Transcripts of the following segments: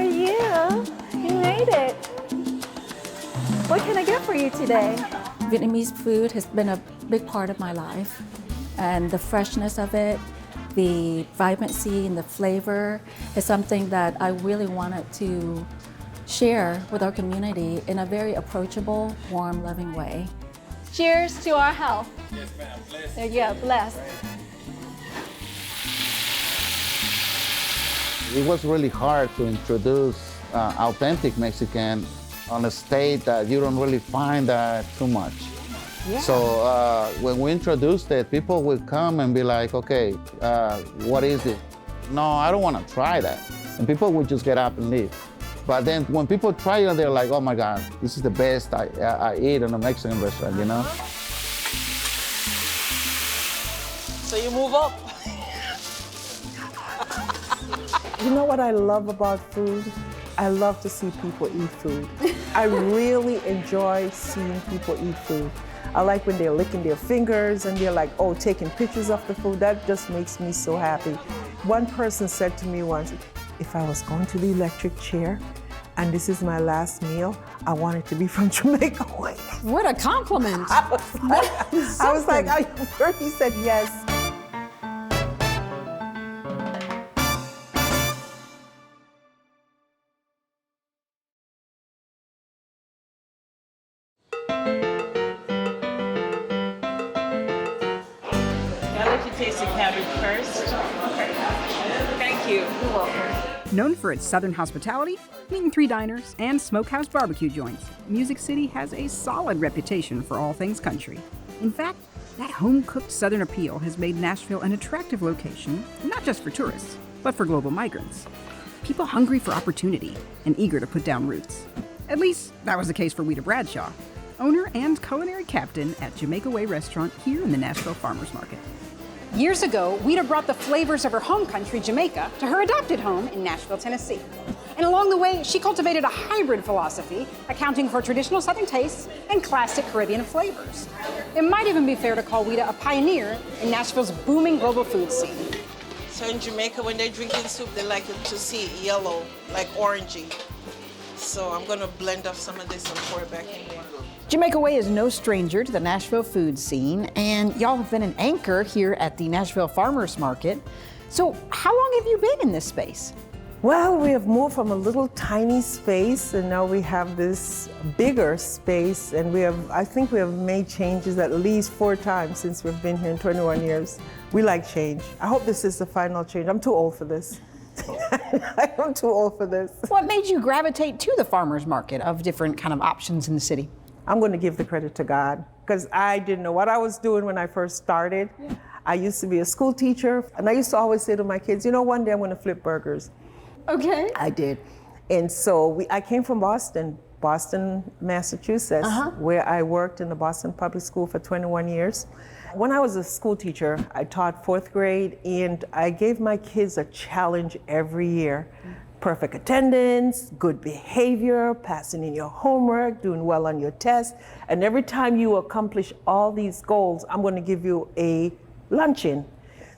you. You made it. What can I get for you today? Vietnamese food has been a big part of my life, and the freshness of it, the vibrancy and the flavor is something that I really wanted to share with our community in a very approachable, warm, loving way. Cheers to our health. Yes, ma'am. Bless. There you go, blessed. It was really hard to introduce authentic Mexican on a state that you don't really find that too much. Yeah. So when we introduced it, people would come and be like, okay, what is it? No, I don't want to try that. And people would just get up and leave. But then when people try it, they're like, oh my God, this is the best I eat in a Mexican restaurant, you know? So you move up. You know what I love about food? I love to see people eat food. I really enjoy seeing people eat food. I like when they're licking their fingers and they're like, oh, taking pictures of the food. That just makes me so happy. One person said to me once, if I was going to the electric chair and this is my last meal, I want it to be from Jamaica Way. What a compliment. I was like, are you sure? He said yes. Taste the cabbage first. Okay. Thank you. You're welcome. Known for its southern hospitality, Meat & Three diners, and smokehouse-barbecue joints, Music City has a solid reputation for all things country. In fact, that home-cooked southern appeal has made Nashville an attractive location, not just for tourists, but for global migrants. People hungry for opportunity and eager to put down roots. At least, that was the case for Weta Bradshaw, owner and culinary captain at Jamaica Way Restaurant here in the Nashville Farmers Market. Years ago, Weta brought the flavors of her home country, Jamaica, to her adopted home in Nashville, Tennessee. And along the way, she cultivated a hybrid philosophy, accounting for traditional Southern tastes and classic Caribbean flavors. It might even be fair to call Weta a pioneer in Nashville's booming global food scene. So in Jamaica, when they're drinking soup, they like it to see it yellow, like orangey. So I'm gonna blend up some of this and pour it back in there. Jamaica Way is no stranger to the Nashville food scene, and y'all have been an anchor here at the Nashville Farmers Market. So how long have you been in this space? Well, we have moved from a little tiny space and now we have this bigger space, and I think we have made changes at least 4 times since we've been here in 21 years. We like change. I hope this is the final change. I'm too old for this. I'm too old for this. What made you gravitate to the farmers market of different kind of options in the city? I'm going to give the credit to God, because I didn't know what I was doing when I first started. Yeah. I used to be a school teacher, and I used to always say to my kids, you know, one day I'm going to flip burgers. Okay. I did. And so I came from Boston, Massachusetts, where I worked in the Boston Public School for 21 years. When I was a school teacher, I taught 4th grade, and I gave my kids a challenge every year. Perfect attendance, good behavior, passing in your homework, doing well on your test. And every time you accomplish all these goals, I'm going to give you a luncheon.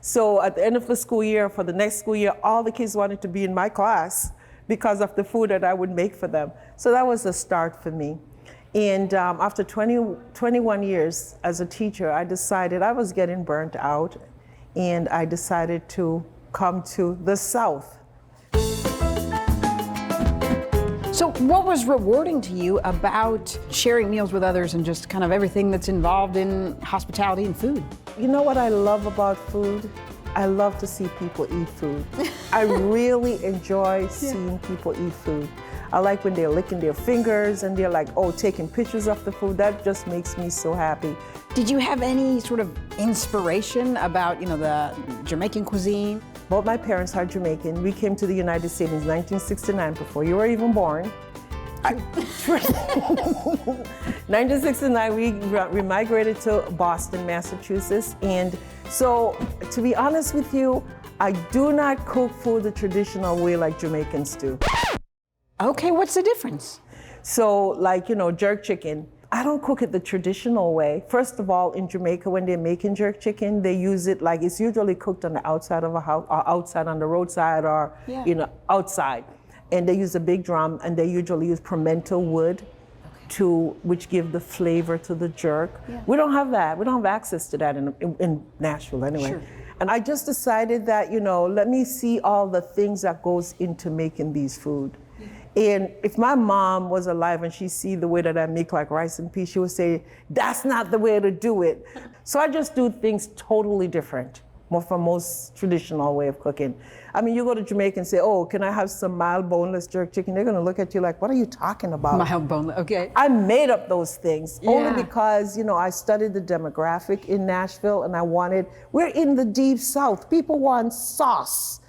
So at the end of the school year, for the next school year, all the kids wanted to be in my class because of the food that I would make for them. So that was a start for me. And after 21 years as a teacher, I decided I was getting burnt out, and I decided to come to the South. So what was rewarding to you about sharing meals with others and just kind of everything that's involved in hospitality and food? You know what I love about food? I love to see people eat food. I really enjoy seeing people eat food. I like when they're licking their fingers and they're like, oh, taking pictures of the food. That just makes me so happy. Did you have any sort of inspiration about, the Jamaican cuisine? Both my parents are Jamaican. We came to the United States in 1969, before you were even born. 1969, we migrated to Boston, Massachusetts. And so, to be honest with you, I do not cook food the traditional way like Jamaicans do. Okay, what's the difference? So, like, jerk chicken. I don't cook it the traditional way. First of all, in Jamaica, when they're making jerk chicken, they use it like it's usually cooked on the outside of a house, or outside on the roadside, or outside. and they use a big drum, and they usually use pimento wood, which give the flavor to the jerk. Yeah. We don't have that. We don't have access to that in Nashville anyway. Sure. And I just decided that, let me see all the things that goes into making these food. And if my mom was alive and she see the way that I make like rice and peas, she would say, that's not the way to do it. So I just do things totally different, more from most traditional way of cooking. I mean, you go to Jamaica and say, oh, can I have some mild boneless jerk chicken? They're gonna look at you like, what are you talking about? Mild boneless, okay. I made up those things only Yeah. because, I studied the demographic in Nashville and we're in the deep South. People want sauce.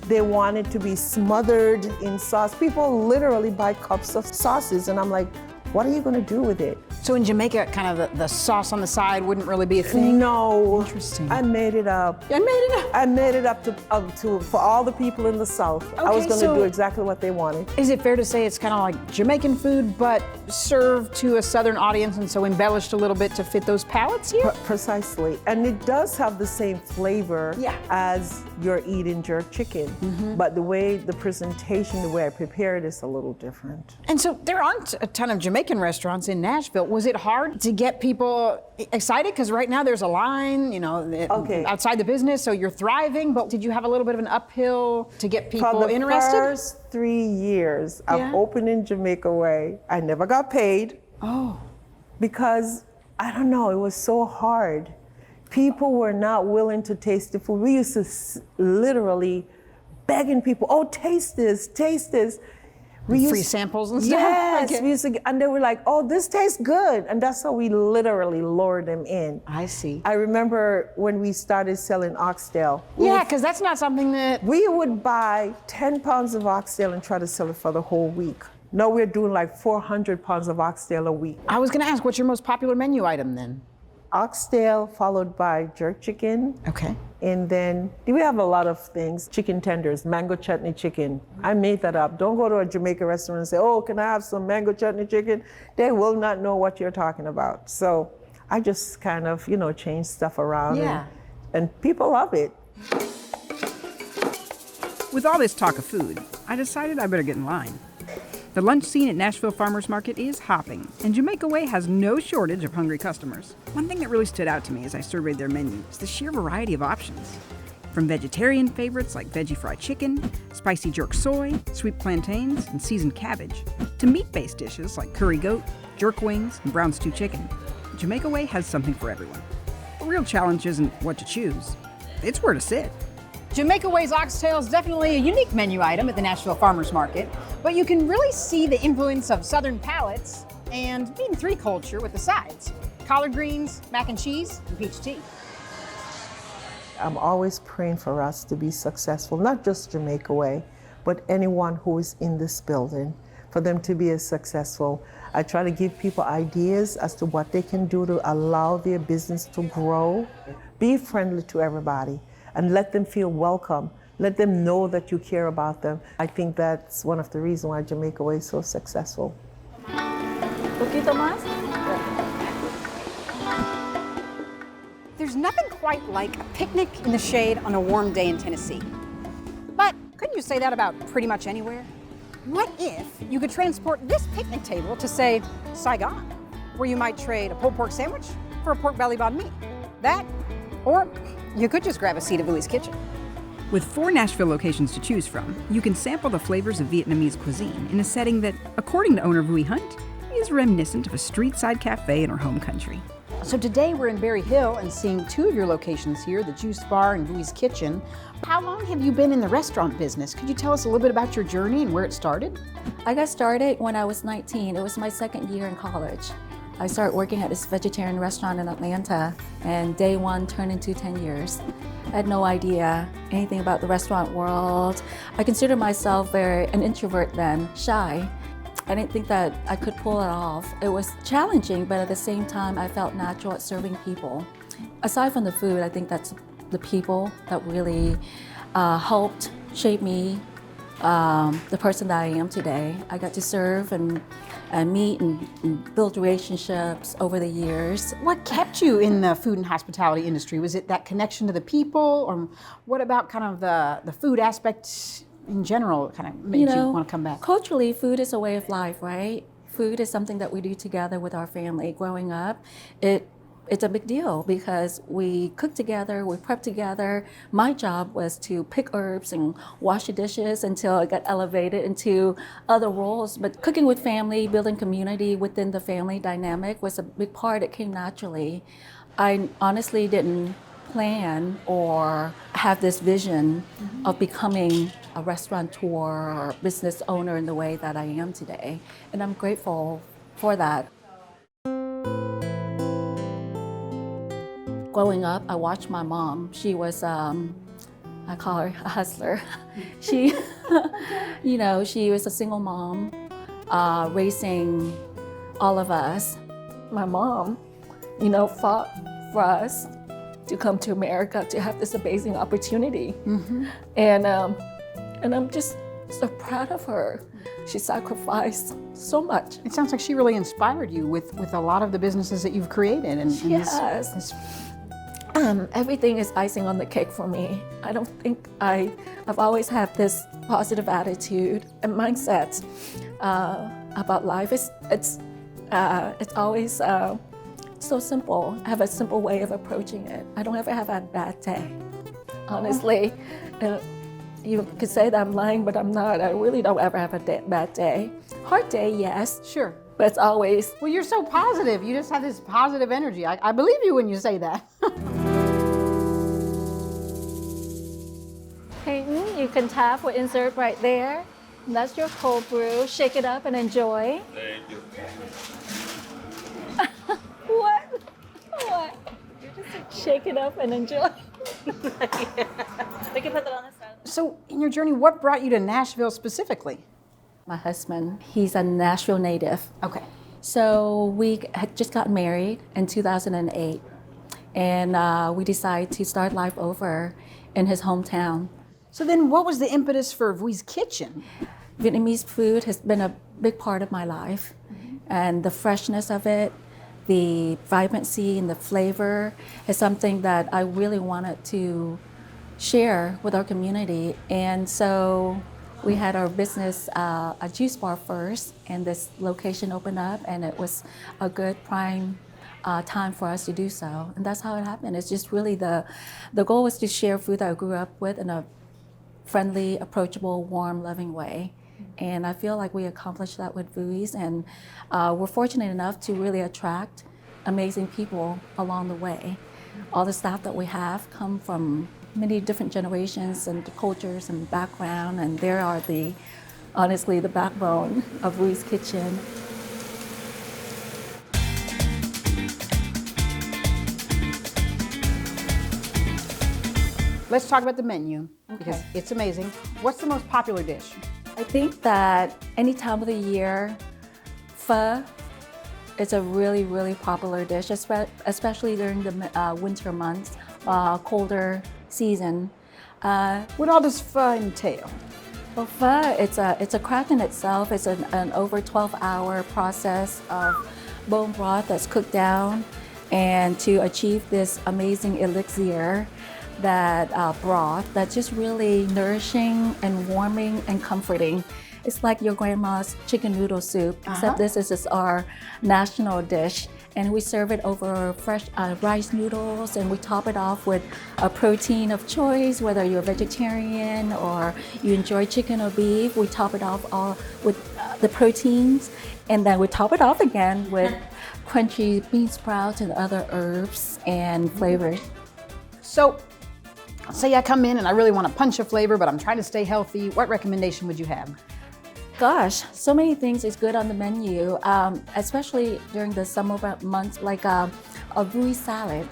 They want it to be smothered in sauce. People literally buy cups of sauces, and I'm like, what are you gonna do with it? So in Jamaica, kind of the sauce on the side wouldn't really be a thing? No. Interesting. I made it up. I made it up. I made it up for all the people in the South. I was Okay, gonna so- do exactly what they wanted. Is it fair to say it's kind of like Jamaican food, but served to a Southern audience and so embellished a little bit to fit those palates here? Precisely. And it does have the same flavor Yeah. as you're eating jerk chicken. But the presentation, the way I prepare it is a little different. And so there aren't a ton of Jamaican restaurants in Nashville. Was it hard to get people excited? Because right now there's a line, Okay. outside the business, so you're thriving, but did you have a little bit of an uphill to get people For the interested? first 3 years Yeah. of opening Jamaica Way, I never got paid. Oh. Because, I don't know, it was so hard. People were not willing to taste the food. We used to literally begging people, oh, taste this, taste this. Free samples and stuff? Yes, Okay. we used to, and they were like, oh, this tastes good. And that's how we literally lured them in. I see. I remember when we started selling oxtail. Yeah, because that's not something that... We would buy 10 pounds of oxtail and try to sell it for the whole week. Now we're doing like 400 pounds of oxtail a week. I was going to ask, what's your most popular menu item then? Oxtail followed by jerk chicken. Okay. And then we have a lot of things. Chicken tenders, mango chutney chicken. I made that up. Don't go to a Jamaican restaurant and say, oh, can I have some mango chutney chicken? They will not know what you're talking about. So I just kind of, change stuff around. Yeah. And people love it. With all this talk of food, I decided I better get in line. The lunch scene at Nashville Farmers Market is hopping, and Jamaica Way has no shortage of hungry customers. One thing that really stood out to me as I surveyed their menu is the sheer variety of options. From vegetarian favorites like veggie fried chicken, spicy jerk soy, sweet plantains, and seasoned cabbage, to meat-based dishes like curry goat, jerk wings, and brown stew chicken, Jamaica Way has something for everyone. The real challenge isn't what to choose, it's where to sit. Jamaica Way's oxtail is definitely a unique menu item at the Nashville Farmers Market, but you can really see the influence of Southern palates and meat and three culture with the sides. Collard greens, mac and cheese, and peach tea. I'm always praying for us to be successful, not just Jamaica Way, but anyone who is in this building, for them to be as successful. I try to give people ideas as to what they can do to allow their business to grow. Be friendly to everybody and let them feel welcome. Let them know that you care about them. I think that's one of the reasons why Jamaica Way is so successful. Poquito más? There's nothing quite like a picnic in the shade on a warm day in Tennessee. But couldn't you say that about pretty much anywhere? What if you could transport this picnic table to, say, Saigon, where you might trade a pulled pork sandwich for a pork belly banh mi? That, or you could just grab a seat at Vui's Kitchen. With 4 Nashville locations to choose from, you can sample the flavors of Vietnamese cuisine in a setting that, according to owner Vui Hunt, is reminiscent of a street-side cafe in our home country. So today we're in Berry Hill and seeing 2 of your locations here, the Juice Bar and Vui's Kitchen. How long have you been in the restaurant business? Could you tell us a little bit about your journey and where it started? I got started when I was 19. It was my second year in college. I started working at this vegetarian restaurant in Atlanta, and day one turned into 10 years. I had no idea anything about the restaurant world. I considered myself an introvert then, shy. I didn't think that I could pull it off. It was challenging, but at the same time, I felt natural at serving people. Aside from the food, I think that's the people that really helped shape me, the person that I am today. I got to serve and meet and build relationships over the years. What kept you in the food and hospitality industry? Was it that connection to the people, or what about kind of the food aspect in general kind of made you want to come back? Culturally, food is a way of life, right? Food is something that we do together with our family. Growing up, it's a big deal because we cook together, we prep together. My job was to pick herbs and wash the dishes until I got elevated into other roles. But cooking with family, building community within the family dynamic was a big part. It came naturally. I honestly didn't plan or have this vision of becoming a restaurateur or business owner in the way that I am today. And I'm grateful for that. Growing up, I watched my mom. She was, I call her a hustler. She, she was a single mom, raising all of us. My mom, fought for us to come to America to have this amazing opportunity. And I'm just so proud of her. She sacrificed so much. It sounds like she really inspired you with a lot of the businesses that you've created. And yes. Everything is icing on the cake for me. I don't think I've always had this positive attitude and mindset about life. It's always so simple. I have a simple way of approaching it. I don't ever have a bad day, honestly. And you could say that I'm lying, but I'm not. I really don't ever have a bad day. Hard day, yes. Sure. But it's always. Well, you're so positive. You just have this positive energy. I believe you when you say that. Peyton, you can tap or insert right there. And that's your cold brew. Shake it up and enjoy. Thank you. What? What? Shake it up and enjoy. We can put that on the side. So, in your journey, what brought you to Nashville specifically? My husband, he's a Nashville native. Okay. So we had just got married in 2008, and we decided to start life over in his hometown. So then what was the impetus for Vui's Kitchen? Vietnamese food has been a big part of my life, and the freshness of it, the vibrancy and the flavor is something that I really wanted to share with our community. And so we had our business, a juice bar first, and this location opened up, and it was a good prime time for us to do so. And that's how it happened. It's just really the goal was to share food that I grew up with in a friendly, approachable, warm, loving way. And I feel like we accomplished that with Vui's, and we're fortunate enough to really attract amazing people along the way. All the staff that we have come from many different generations and cultures and background, and they are honestly the backbone of Vui's Kitchen. Let's talk about the menu, because it's amazing. What's the most popular dish? I think that any time of the year, pho is a really, really popular dish, especially during the winter months, colder season. What all does pho entail? Well, pho, it's a craft in itself. It's an over 12-hour process of bone broth that's cooked down, and to achieve this amazing elixir, that broth that's just really nourishing and warming and comforting. It's like your grandma's chicken noodle soup, except this is our national dish. And we serve it over fresh rice noodles, and we top it off with a protein of choice, whether you're a vegetarian or you enjoy chicken or beef. We top it off all with the proteins, and then we top it off again with crunchy bean sprouts and other herbs and flavors. So, say I come in and I really want to punch a flavor, but I'm trying to stay healthy. What recommendation would you have? Gosh, so many things is good on the menu, especially during the summer months, like a Vui salad.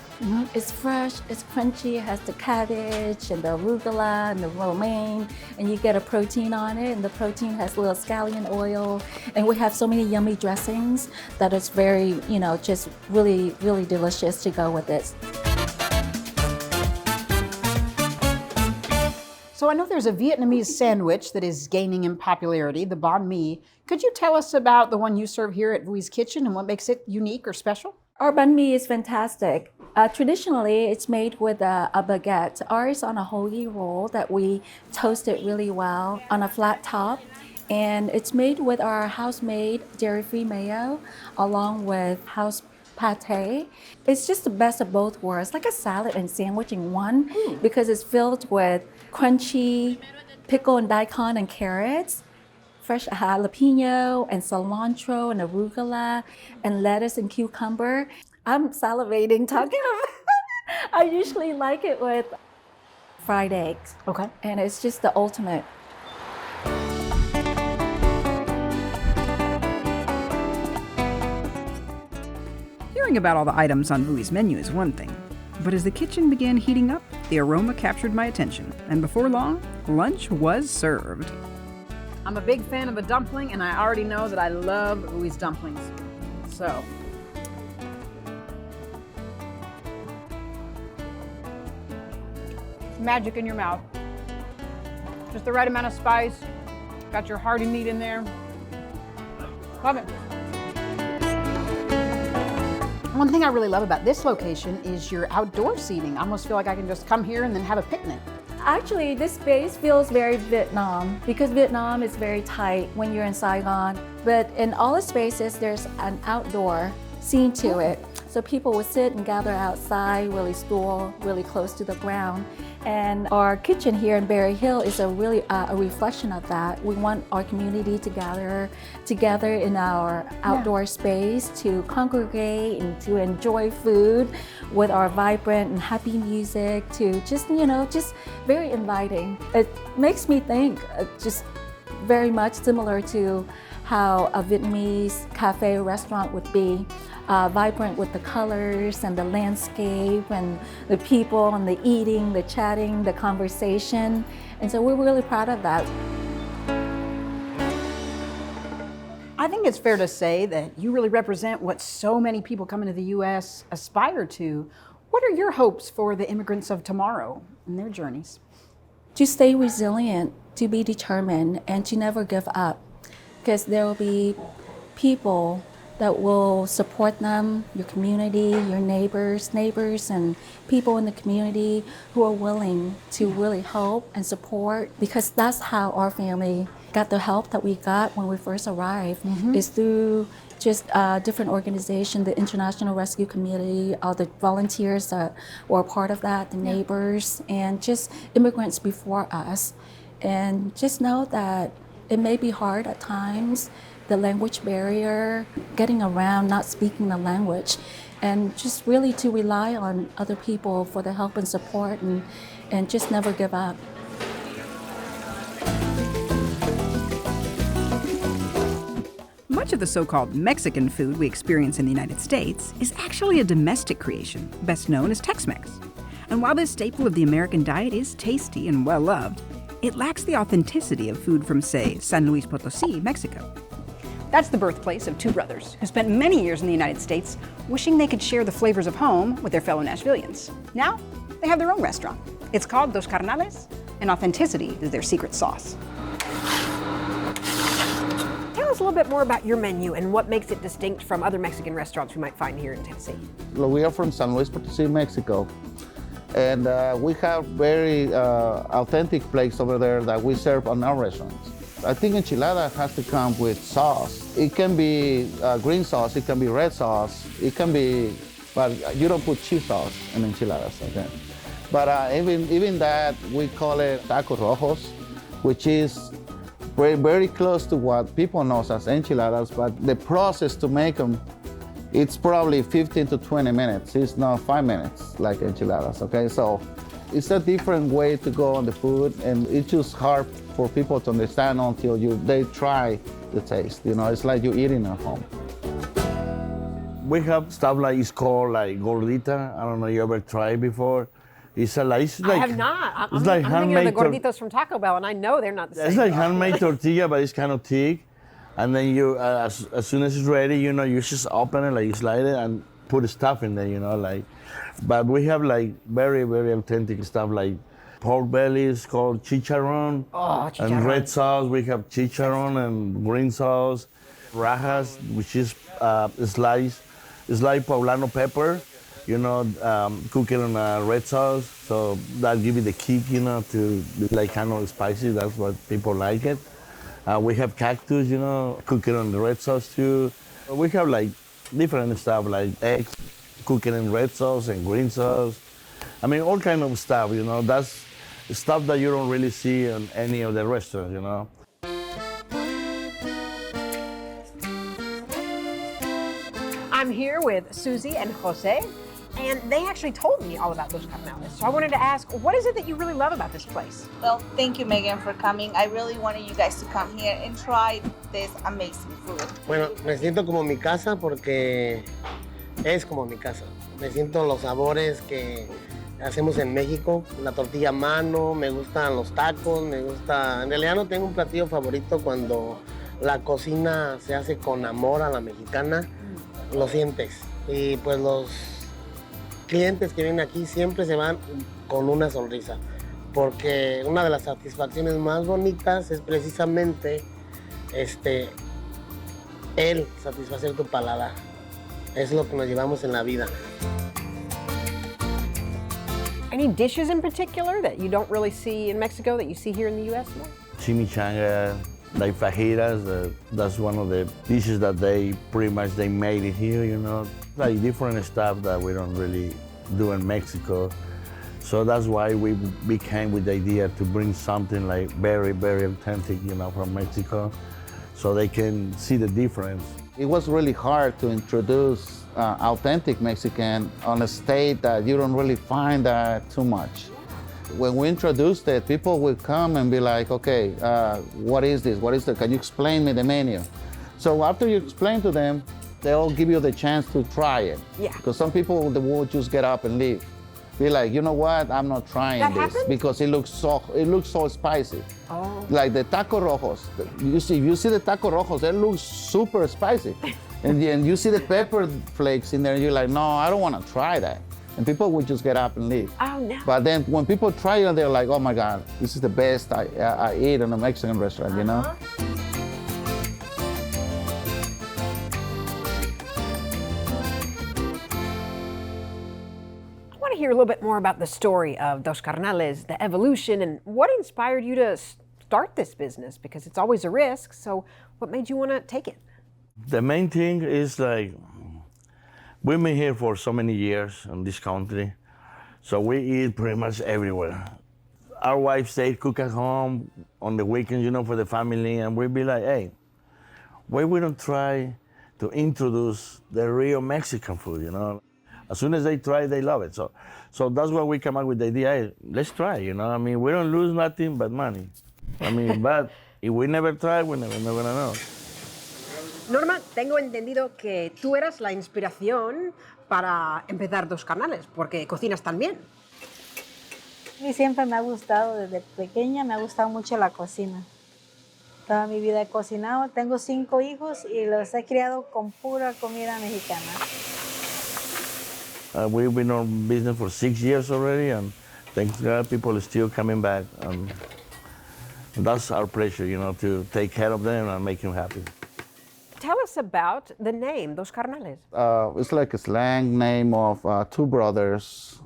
It's fresh, it's crunchy, it has the cabbage and the arugula and the romaine, and you get a protein on it, and the protein has a little scallion oil, and we have so many yummy dressings that it's very, just really, really delicious to go with it. So I know there's a Vietnamese sandwich that is gaining in popularity, the banh mi. Could you tell us about the one you serve here at Vui's Kitchen and what makes it unique or special? Our banh mi is fantastic. Traditionally, it's made with a baguette. Ours on a hoagie roll that we toast it really well on a flat top. And it's made with our house-made dairy-free mayo along with house pate. It's just the best of both worlds, like a salad and sandwich in one, because it's filled with crunchy pickle and daikon and carrots, fresh jalapeno and cilantro and arugula and lettuce and cucumber. I'm salivating talking about it. I usually like it with fried eggs. Okay. And it's just the ultimate. Hearing about all the items on Vui's menu is one thing, but as the kitchen began heating up, the aroma captured my attention, and before long, lunch was served. I'm a big fan of a dumpling, and I already know that I love Vui's dumplings. So, magic in your mouth. Just the right amount of spice. Got your hearty meat in there. Love it. One thing I really love about this location is your outdoor seating. I almost feel like I can just come here and then have a picnic. Actually, this space feels very Vietnam because Vietnam is very tight when you're in Saigon. But in all the spaces, there's an outdoor scene to it. So people would sit and gather outside, really still, really close to the ground. And our kitchen here in Berry Hill is a really a reflection of that. We want our community to gather together in our outdoor space to congregate and to enjoy food with our vibrant and happy music, to just, just very inviting. It makes me think just very much similar to how a Vietnamese cafe or restaurant would be. Vibrant with the colors and the landscape and the people and the eating, the chatting, the conversation. And so we're really proud of that. I think it's fair to say that you really represent what so many people coming to the U.S. aspire to. What are your hopes for the immigrants of tomorrow and their journeys? To stay resilient, to be determined, and to never give up. Because there will be people that will support them, your community, your neighbors, and people in the community who are willing to really help and support, because that's how our family got the help that we got when we first arrived, is through just different organizations, the International Rescue Committee, all the volunteers that were part of that, the neighbors, and just immigrants before us. And just know that it may be hard at times, the language barrier, getting around, not speaking the language, and just really to rely on other people for the help and support and just never give up. Much of the so-called Mexican food we experience in the United States is actually a domestic creation, best known as Tex-Mex. And while this staple of the American diet is tasty and well-loved, it lacks the authenticity of food from, say, San Luis Potosí, Mexico. That's the birthplace of two brothers who spent many years in the United States wishing they could share the flavors of home with their fellow Nashvillians. Now, they have their own restaurant. It's called Dos Carnales, and authenticity is their secret sauce. Tell us a little bit more about your menu and what makes it distinct from other Mexican restaurants we might find here in Tennessee. We are from San Luis Potosí, Mexico. And we have very authentic plates over there that we serve on our restaurants. I think enchilada has to come with sauce. It can be green sauce, it can be red sauce, it can be, but you don't put cheese sauce in enchiladas, okay? But even that, we call it tacos rojos, which is very, very close to what people know as enchiladas, but the process to make them, it's probably 15 to 20 minutes. It's not 5 minutes like enchiladas, okay? So it's a different way to go on the food, and it's just hard for people to understand until they try the taste. It's like you're eating at home. We have stuff like, it's called like gordita. I don't know, you ever tried before? It's like I have not. It's like I'm handmade. thinking of the gorditos from Taco Bell, and I know they're not the same. It's like handmade tortilla, but it's kind of thick. And then you, as soon as it's ready, you just open it, like you slide it and put stuff in there, But we have like very, very authentic stuff like pork bellies called chicharron. Oh, chicharron. And red sauce, we have chicharron and green sauce. Rajas, which is sliced poblano pepper. cook it on a red sauce. So that give you the kick, to be like kind of spicy. That's what people like it. We have cactus, cook it on the red sauce too. We have like different stuff like eggs, cook it in red sauce and green sauce. I mean, all kind of stuff, That's stuff that you don't really see in any of the restaurants, I'm here with Susie and Jose, and they actually told me all about Dos Carnales. So I wanted to ask, what is it that you really love about this place? Well, thank you, Megan, for coming. I really wanted you guys to come here and try this amazing food. Bueno, me siento como mi casa porque es como mi casa. Me siento los sabores que hacemos en México, la tortilla a mano, me gustan los tacos, me gusta... En realidad no tengo un platillo favorito cuando la cocina se hace con amor a la mexicana, lo sientes. Y pues los clientes que vienen aquí siempre se van con una sonrisa, porque una de las satisfacciones más bonitas es precisamente el satisfacer tu paladar. Es lo que nos llevamos en la vida. Any dishes in particular that you don't really see in Mexico that you see here in the U.S. more? Chimichanga, like fajitas, that's one of the dishes that they made it here, Like different stuff that we don't really do in Mexico. So that's why we became with the idea to bring something like very, very authentic, from Mexico, so they can see the difference. It was really hard to introduce authentic Mexican on a state that you don't really find that too much. When we introduced it, people would come and be like, okay, what is this? Can you explain me the menu? So after you explain to them, they'll give you the chance to try it. Yeah. Because some people will just get up and leave. Be like, you know what? I'm not trying That this happens? because it looks so spicy. Oh. Like the taco rojos. You see the taco rojos, they look super spicy. And then you see the pepper flakes in there, and you're like, no, I don't want to try that. And people would just get up and leave. Oh, no. But then when people try it, they're like, oh my God, this is the best I eat in a Mexican restaurant, Uh-huh. I want to hear a little bit more about the story of Dos Carnales, the evolution, and what inspired you to start this business, because it's always a risk. So what made you want to take it? The main thing is like, we've been here for so many years in this country, so we eat pretty much everywhere. Our wives say cook at home on the weekends, for the family, and we'd be like, hey, why we don't try to introduce the real Mexican food, As soon as they try, they love it. So that's why we come up with the idea, hey, let's try, I mean, we don't lose nothing but money. I mean, but if we never try, we're never gonna know. Norma, tengo entendido que tú eras la inspiración para empezar Dos Carnales, porque cocinas tan bien. Y siempre me ha gustado, desde pequeña me ha gustado mucho la cocina. Toda mi vida he cocinado, tengo 5 hijos y los he criado con pura comida mexicana. We've been on business for 6 years already, and thank God people are still coming back. That's our pleasure, to take care of them and make them happy. Tell us about the name, Dos Carnales. It's like a slang name of 2 brothers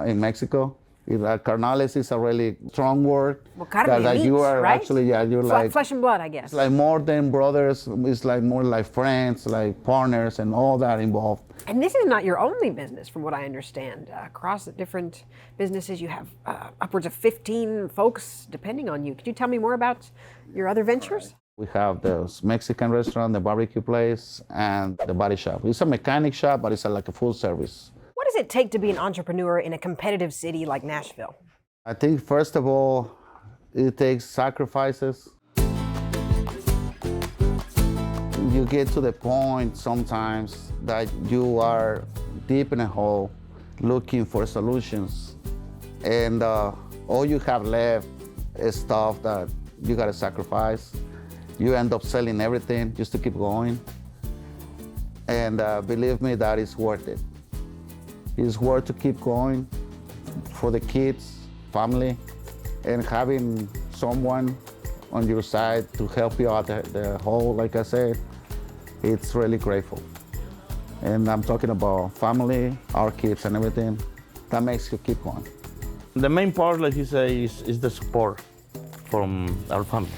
in Mexico. Carnales is a really strong word. Well, carne that meats, you are right? actually, you're like flesh and blood, I guess. It's like more than brothers. It's like more like friends, like partners, and all that involved. And this is not your only business, from what I understand. Across the different businesses, you have upwards of 15 folks depending on you. Could you tell me more about your other ventures? We have the Mexican restaurant, the barbecue place, and the body shop. It's a mechanic shop, but it's like a full service. What does it take to be an entrepreneur in a competitive city like Nashville? I think, first of all, it takes sacrifices. You get to the point sometimes that you are deep in a hole looking for solutions, and all you have left is stuff that you gotta sacrifice. You end up selling everything just to keep going. And believe me, that is worth it. It's worth to keep going for the kids, family, and having someone on your side to help you out the whole, like I said, it's really grateful. And I'm talking about family, our kids and everything. That makes you keep going. The main part, like you say, is the support from our family.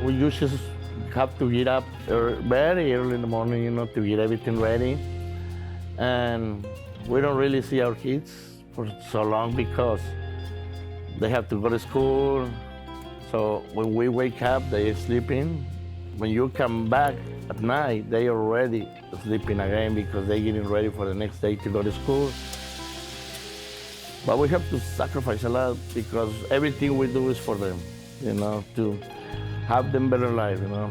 We just have to get up very early in the morning, you know, to get everything ready. And we don't really see our kids for so long because they have to go to school. So when we wake up, they're sleeping. When you come back at night, they are already sleeping again because they're getting ready for the next day to go to school. But we have to sacrifice a lot because everything we do is for them, you know, to have them better life, you know.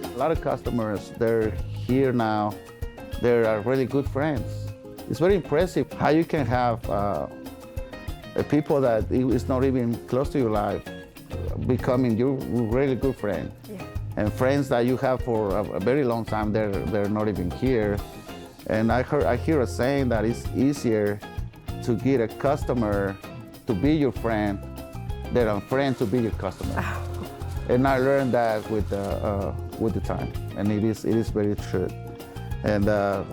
A lot of customers, they're here now. They are really good friends. It's very impressive how you can have people that is not even close to your life becoming your really good friend. Yeah. And friends that you have for a very long time, they're not even here. And I hear a saying that it's easier to get a customer to be your friend than a friend to be your customer. Oh. And I learned that with the time, and it is very true. And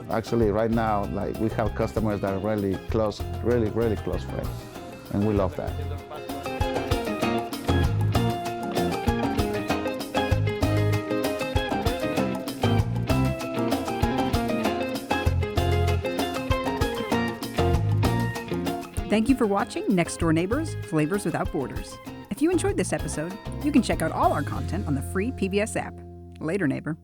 actually, right now, like we have customers that are really close, really close friends, and we love that. Thank you for watching Next Door Neighbors, Flavors Without Borders. If you enjoyed this episode, you can check out all our content on the free PBS app. Later, neighbor.